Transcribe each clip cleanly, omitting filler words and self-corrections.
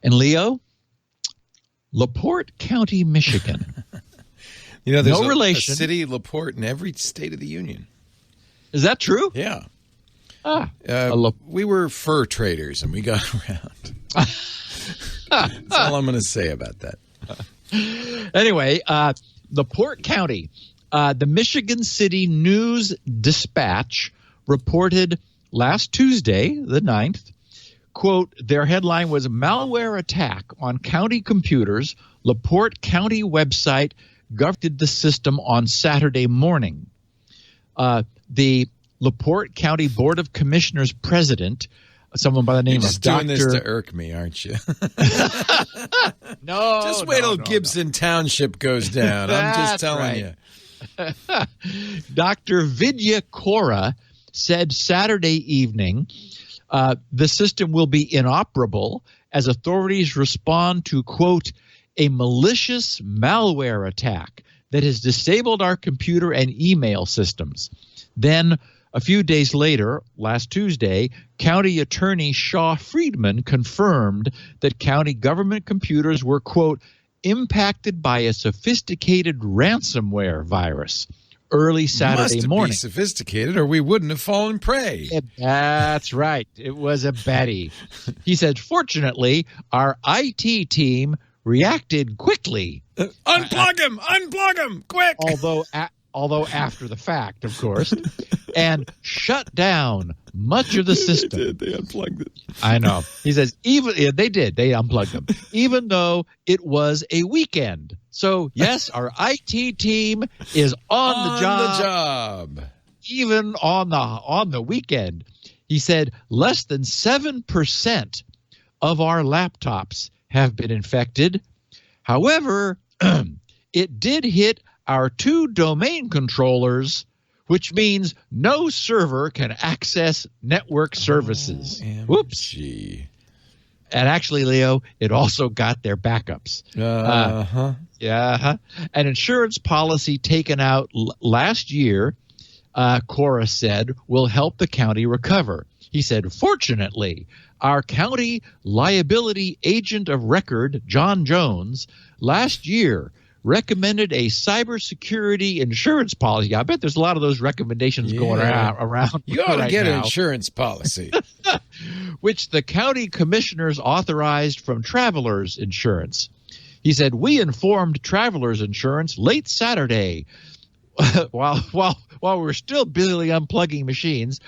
And Leo, LaPorte County, Michigan. There's no relation. A city, LaPorte, in every state of the union. Is that true? Yeah. We were fur traders, and we got around. That's all I'm going to say about that. Anyway, LaPorte County, the Michigan City News Dispatch reported last Tuesday, the 9th, quote, their headline was malware attack on county computers. LaPorte County website governed the system on Saturday morning. The LaPorte County Board of Commissioners president, someone by the name of Dr. You're just doing this to irk me, aren't you? No. Just wait till Gibson Township goes down. I'm just telling you. Dr. Vidya Kora said Saturday evening the system will be inoperable as authorities respond to, quote, a malicious malware attack that has disabled our computer and email systems. Then, a few days later, last Tuesday, County Attorney Shaw Friedman confirmed that county government computers were, quote, impacted by a sophisticated ransomware virus early Saturday morning. Must be sophisticated or we wouldn't have fallen prey. That's right. It was a baddie. He said, fortunately, our IT team reacted quickly. Unplug him, quick. Although after the fact, of course, and shut down much of the system. They unplugged it. I know. He says they unplugged them, even though it was a weekend. So yes, our IT team is on the job, even on the weekend. He said less than 7% of our laptops have been infected. However, it did hit our 2 domain controllers, which means no server can access network services. Whoops. And actually, Leo, it also got their backups. An insurance policy taken out last year, Cora said, will help the county recover. He said, fortunately, our county liability agent of record, John Jones, last year recommended a cybersecurity insurance policy. I bet there's a lot of those recommendations going around. You ought to get now. An insurance policy. Which the county commissioners authorized from Travelers Insurance. He said, we informed Travelers Insurance late Saturday while we're still busily unplugging machines.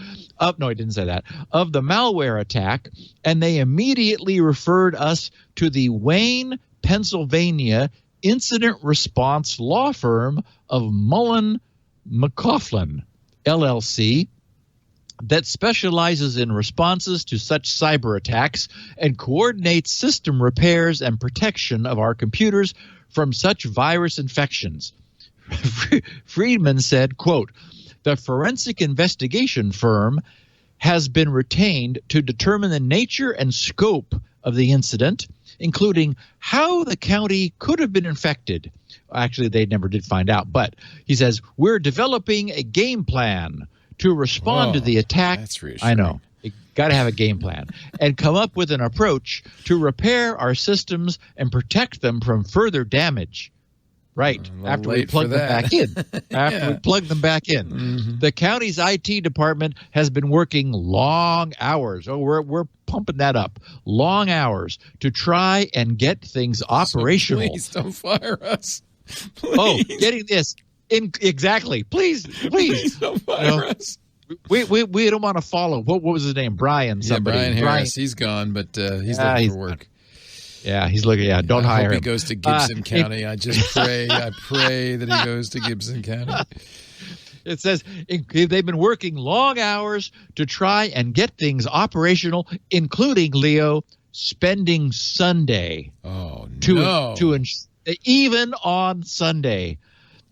No, he didn't say that. Of the malware attack, and they immediately referred us to the Wayne, Pennsylvania incident response law firm of Mullen McLaughlin, LLC, that specializes in responses to such cyber attacks and coordinates system repairs and protection of our computers from such virus infections. Friedman said, quote, the forensic investigation firm has been retained to determine the nature and scope of the incident, including how the county could have been infected. Actually, they never did find out. But he says, we're developing a game plan to respond to the attack. That's reassuring. I know. You got to have a game plan and come up with an approach to repair our systems and protect them from further damage. Right. After we plug them back in. We plug them back in. Mm-hmm. The county's IT department has been working long hours. We're pumping that up. Long hours to try and get things operational. So please don't fire us. Please. Getting this. Exactly. Please don't fire us. We don't want to follow. What was his name? Brian somebody. Yeah, Brian Harris. He's gone, but he's looking for work. Yeah, he's looking. Yeah, don't hire him. I hope he goes to Gibson County. I just pray. I pray that he goes to Gibson County. It says they've been working long hours to try and get things operational, including, Leo, spending Sunday. Oh, no. Even on Sunday.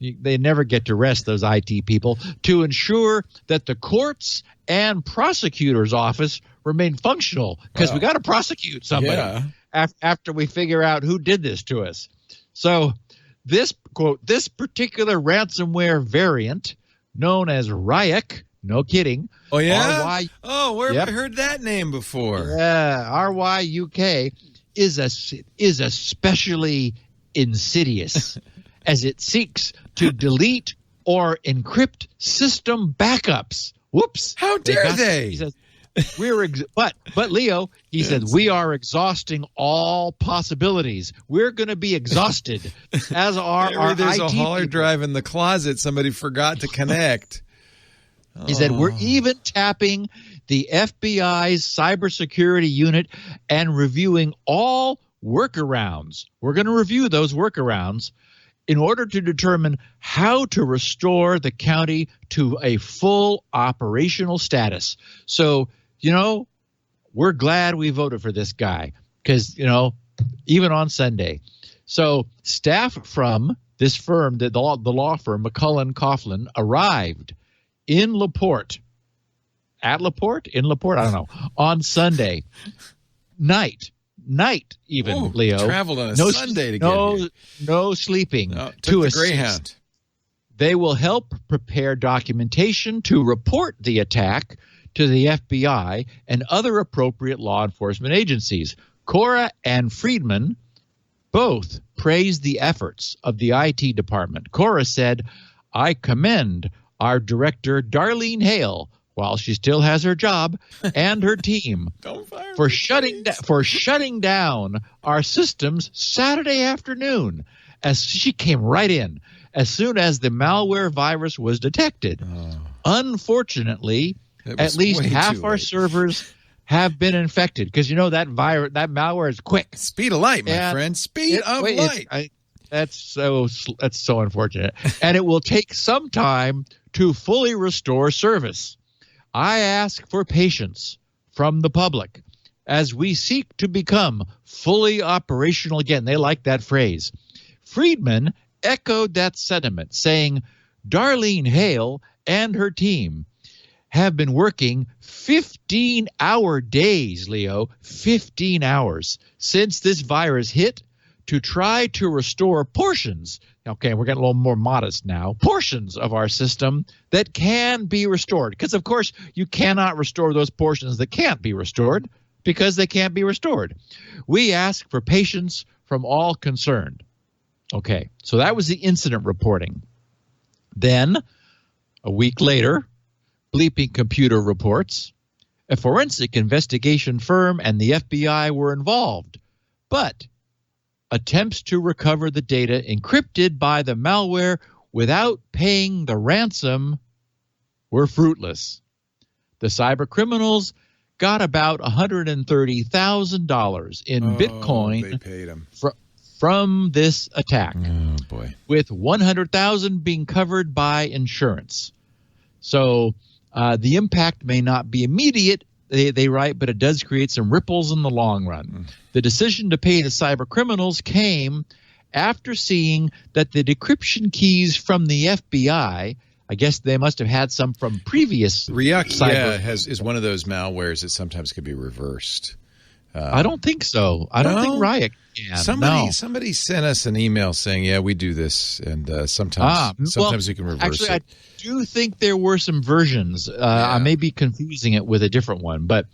They never get to rest, those IT people, to ensure that the courts and prosecutor's office remain functional, because we got to prosecute somebody after we figure out who did this to us. So this, quote, this particular ransomware variant, known as Ryuk, no kidding. Oh, yeah? Where have I heard that name before? Yeah, RYUK, is especially insidious as it seeks to delete or encrypt system backups. Whoops! How dare they? He says, but Leo, he said, we are exhausting all possibilities. We're going to be exhausted, as are our There's IT a hard people. drive in the closet somebody forgot to connect. He said, we're even tapping the FBI's cybersecurity unit and reviewing all workarounds. We're going to review those workarounds in order to determine how to restore the county to a full operational status. So, we're glad we voted for this guy because, even on Sunday. So staff from this firm, the law firm, McCullen Coughlin, arrived in LaPorte, I don't know, on Sunday night even. Ooh, Leo traveled on a Sunday to get here. No sleeping. Took to the Greyhound. They will help prepare documentation to report the attack to the FBI and other appropriate law enforcement agencies. Cora and Friedman both praised the efforts of the IT department. Cora said, I commend our director, Darlene Hale, while she still has her job, and her team for shutting down our systems Saturday afternoon, as she came right in as soon as the malware virus was detected. Unfortunately, at least half our servers have been infected because that malware is quick. Speed of light, my friend. Speed of light. That's so unfortunate. And it will take some time to fully restore service. I ask for patience from the public as we seek to become fully operational again. They like that phrase. Friedman echoed that sentiment, saying, Darlene Hale and her team have been working 15-hour days, Leo, 15 hours since this virus hit to try to restore portions. Okay, we're getting a little more modest now. Portions of our system that can be restored. Because, of course, you cannot restore those portions that can't be restored because they can't be restored. We ask for patience from all concerned. Okay, so that was the incident reporting. Then, a week later, Bleeping Computer reports, a forensic investigation firm and the FBI were involved, but attempts to recover the data encrypted by the malware without paying the ransom were fruitless. The cyber criminals got about $130,000 in Bitcoin they paid him. From this attack. Oh, boy. With $100,000 being covered by insurance. So the impact may not be immediate, they write, but it does create some ripples in the long run. The decision to pay the cyber criminals came after seeing that the decryption keys from the FBI, I guess they must have had some from previous cyber. Is one of those malwares that sometimes could be reversed. I don't think so. I don't think Riot can. Somebody sent us an email saying, yeah, we do this, and sometimes we can reverse it. I do think there were some versions. I may be confusing it with a different one. But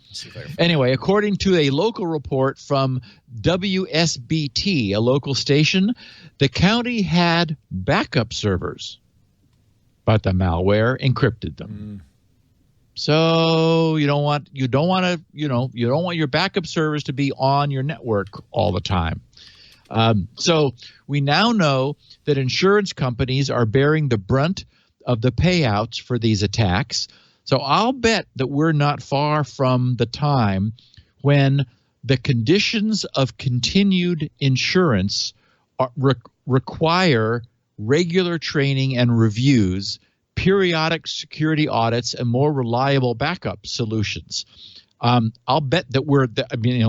anyway, according to a local report from WSBT, a local station, the county had backup servers, but the malware encrypted them. So you don't want your backup servers to be on your network all the time. So we now know that insurance companies are bearing the brunt of the payouts for these attacks. So I'll bet that we're not far from the time when the conditions of continued insurance require regular training and reviews, periodic security audits, and more reliable backup solutions. I'll bet that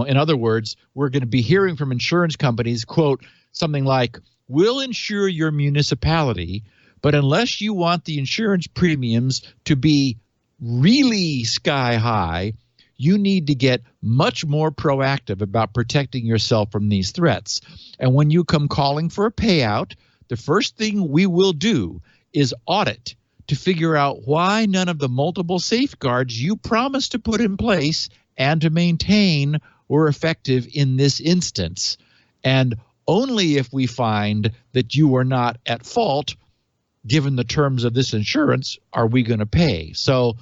in other words, we're going to be hearing from insurance companies, quote, something like, we'll insure your municipality, but unless you want the insurance premiums to be really sky high, you need to get much more proactive about protecting yourself from these threats. And when you come calling for a payout, the first thing we will do is audit to figure out why none of the multiple safeguards you promised to put in place and to maintain or effective in this instance. And only if we find that you are not at fault, given the terms of this insurance, are we going to pay. So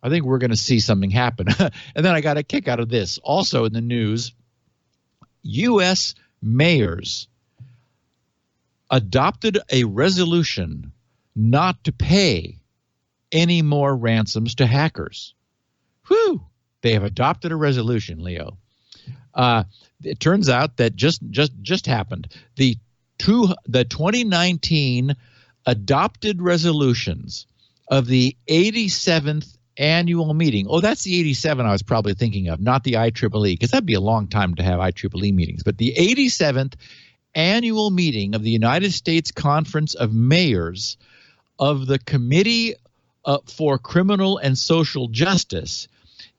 I think we're going to see something happen. And then I got a kick out of this. Also in the news, U.S. mayors adopted a resolution not to pay any more ransoms to hackers. Whew! They have adopted a resolution, Leo. It turns out that just happened. The 2019 adopted resolutions of the 87th annual meeting. Oh, that's the 87 I was probably thinking of, not the IEEE, because that'd be a long time to have IEEE meetings. But the 87th annual meeting of the United States Conference of Mayors of the Committee for Criminal and Social Justice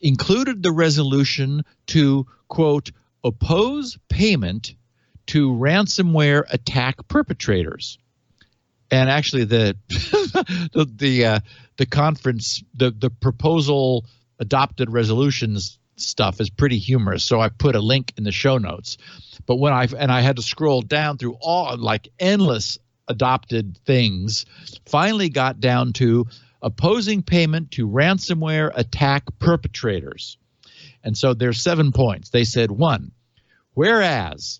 included the resolution to, quote, oppose payment to ransomware attack perpetrators. And actually the conference, the proposal adopted resolutions stuff is pretty humorous. So I put a link in the show notes. But when I had to scroll down through all like endless adopted things, finally got down to opposing payment to ransomware attack perpetrators. And so there's 7 points. They said, 1, whereas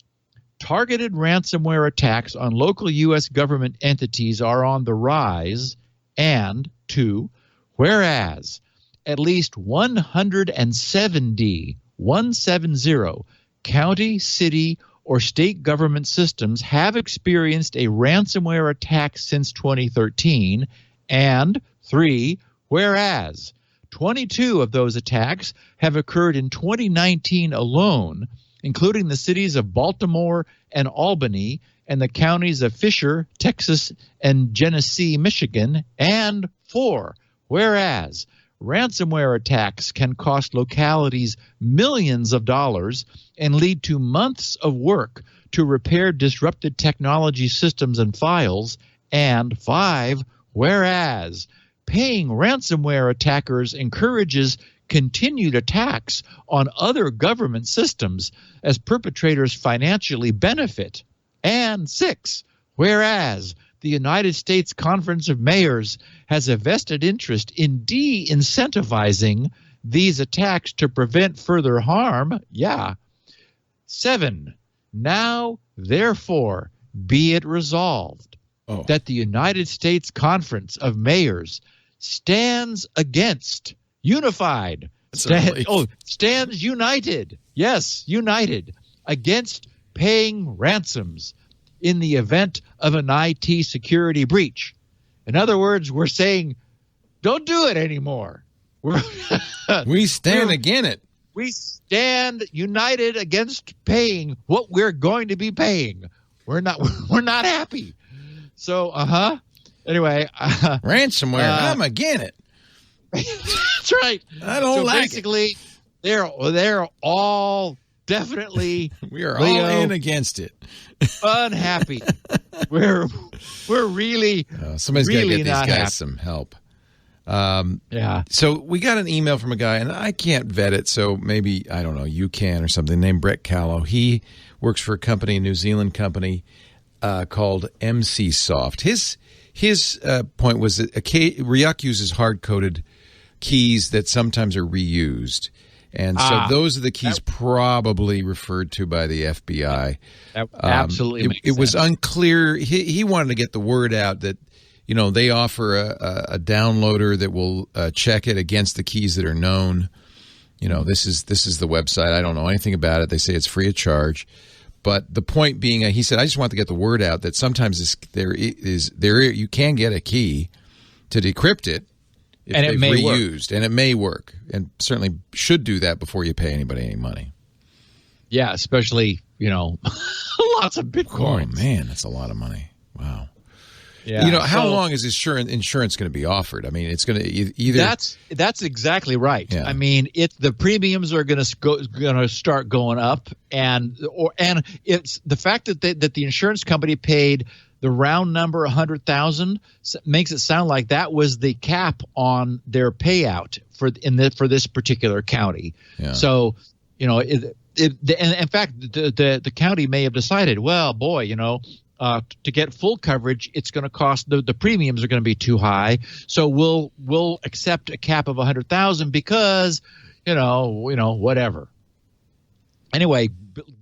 targeted ransomware attacks on local U.S. government entities are on the rise, and 2, whereas at least 170 county, city, or state government systems have experienced a ransomware attack since 2013, and 3, whereas 22 of those attacks have occurred in 2019 alone, including the cities of Baltimore and Albany and the counties of Fisher, Texas, and Genesee, Michigan, and 4, whereas ransomware attacks can cost localities millions of dollars and lead to months of work to repair disrupted technology systems and files, and 5, whereas paying ransomware attackers encourages continued attacks on other government systems as perpetrators financially benefit, and 6, whereas the United States Conference of Mayors has a vested interest in de-incentivizing these attacks to prevent further harm. 7, now therefore be it resolved that the United States Conference of Mayors stands against, unified, stands united, yes, united, against paying ransoms in the event of an IT security breach. In other words, we're saying, don't do it anymore. We stand against it. We stand united against paying what we're going to be paying. We're not happy. So, anyway, ransomware. I'm against it. That's right. I don't like basically, it. They're all definitely we are all in against it. Unhappy. We're really somebody's really got to get these guys happy. some help. So we got an email from a guy, and I can't vet it, so maybe, I don't know, you can or something, named Brett Callow. He works for a company, a New Zealand company called MC Soft. His point was that Ryuk uses hard-coded keys that sometimes are reused. And so those are the keys probably referred to by the FBI. That absolutely makes it was sense. unclear. He wanted to get the word out that, you know, they offer a downloader that will check it against the keys that are known. You know, this is the website. I don't know anything about it. They say it's free of charge. But the point being, he said, I just want to get the word out that sometimes you can get a key to decrypt it. If and it may reused, work. And it may work, and certainly should do that before you pay anybody any money. Yeah, especially, you know, lots of Bitcoins. Oh, man, that's a lot of money. Wow. Yeah. You know, how long is insurance going to be offered? I mean, it's going to either. That's exactly right. Yeah. I mean, the premiums are going to start going up, and it's the fact that the insurance company paid the round number 100,000 makes it sound like that was the cap on their payout for this particular county. Yeah. So, you know, in fact, the county may have decided, well, boy, to get full coverage, it's going to cost the premiums are going to be too high, so we'll accept a cap of 100,000 because whatever. Anyway,